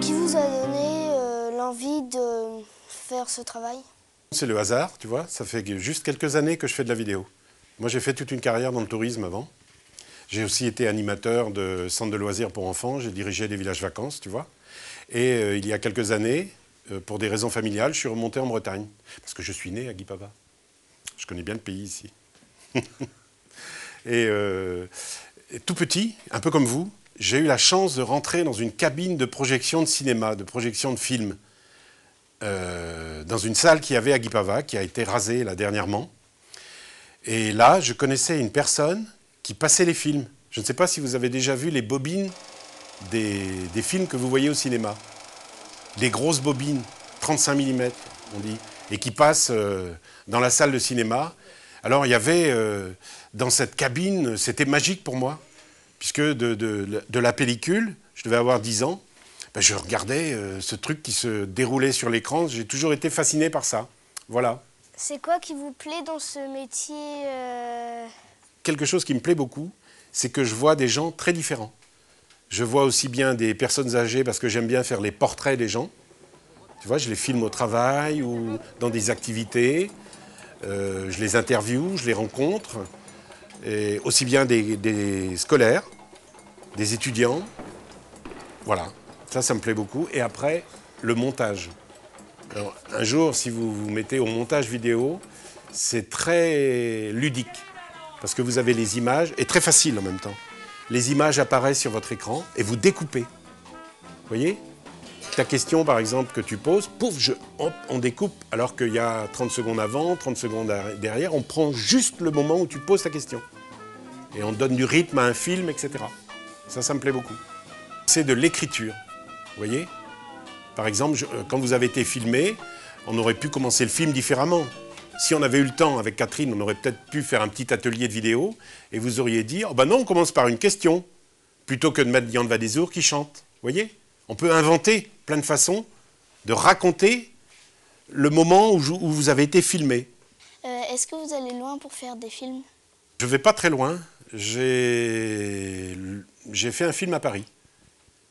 Qui vous a donné l'envie de faire ce travail? C'est le hasard, tu vois, ça fait juste quelques années que je fais de la vidéo. Moi j'ai fait toute une carrière dans le tourisme avant. J'ai aussi été animateur de centres de loisirs pour enfants, j'ai dirigé des villages vacances, tu vois. Et il y a quelques années, pour des raisons familiales, je suis remonté en Bretagne. Parce que je suis né à Guipava. Je connais bien le pays ici. et tout petit, un peu comme vous, j'ai eu la chance de rentrer dans une cabine de projection de cinéma, de projection de films. Dans une salle qu'il y avait à Guipava, qui a été rasée là dernièrement. Et là, je connaissais une personne qui passait les films. Je ne sais pas si vous avez déjà vu les bobines des films que vous voyez au cinéma. Des grosses bobines, 35 mm, on dit, et qui passent dans la salle de cinéma. Alors, il y avait, dans cette cabine, c'était magique pour moi, puisque de la pellicule, je devais avoir 10 ans, ben, je regardais ce truc qui se déroulait sur l'écran. J'ai toujours été fasciné par ça. Voilà. C'est quoi qui vous plaît dans ce métier Quelque chose qui me plaît beaucoup, c'est que je vois des gens très différents. Je vois aussi bien des personnes âgées, parce que j'aime bien faire les portraits des gens. Tu vois, je les filme au travail ou dans des activités. Je les interviewe, je les rencontre. Et aussi bien des scolaires, des étudiants. Voilà. Ça me plaît beaucoup. Et après, le montage. Alors, un jour, si vous vous mettez au montage vidéo, c'est très ludique. Parce que vous avez les images, et très facile en même temps. Les images apparaissent sur votre écran et vous découpez. Vous voyez? Ta question, par exemple, que tu poses, pouf, hop, on découpe. Alors qu'il y a 30 secondes avant, 30 secondes derrière, on prend juste le moment où tu poses ta question. Et on donne du rythme à un film, etc. Ça me plaît beaucoup. C'est de l'écriture. Vous voyez? Par exemple, quand vous avez été filmé, on aurait pu commencer le film différemment. Si on avait eu le temps avec Catherine, on aurait peut-être pu faire un petit atelier de vidéo et vous auriez dit « Oh ben non, on commence par une question » plutôt que de mettre Diane Vadezour qui chante. Vous voyez? On peut inventer plein de façons de raconter le moment où vous avez été filmé. Est-ce que vous allez loin pour faire des films? Je ne vais pas très loin. J'ai fait un film à Paris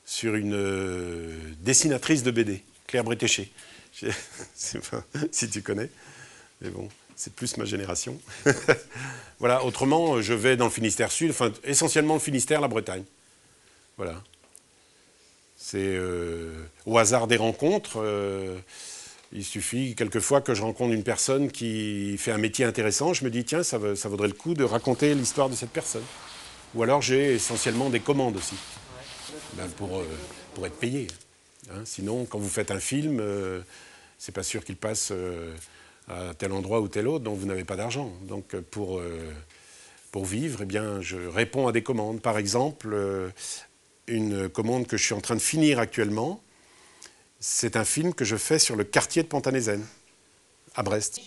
sur une dessinatrice de BD, Claire Bretéché. Je ne sais pas si tu connais, mais bon, c'est plus ma génération. Voilà, autrement, je vais dans le Finistère Sud, enfin, essentiellement le Finistère, la Bretagne. Voilà. C'est au hasard des rencontres. Il suffit quelquefois que je rencontre une personne qui fait un métier intéressant. Je me dis, tiens, ça vaudrait le coup de raconter l'histoire de cette personne. Ou alors j'ai essentiellement des commandes aussi. Ben, pour être payé. Hein. Sinon, quand vous faites un film, c'est pas sûr qu'il passe à tel endroit ou tel autre, donc vous n'avez pas d'argent. Donc pour vivre, eh bien, je réponds à des commandes. Par exemple, une commande que je suis en train de finir actuellement, c'est un film que je fais sur le quartier de Pantanaisen, à Brest.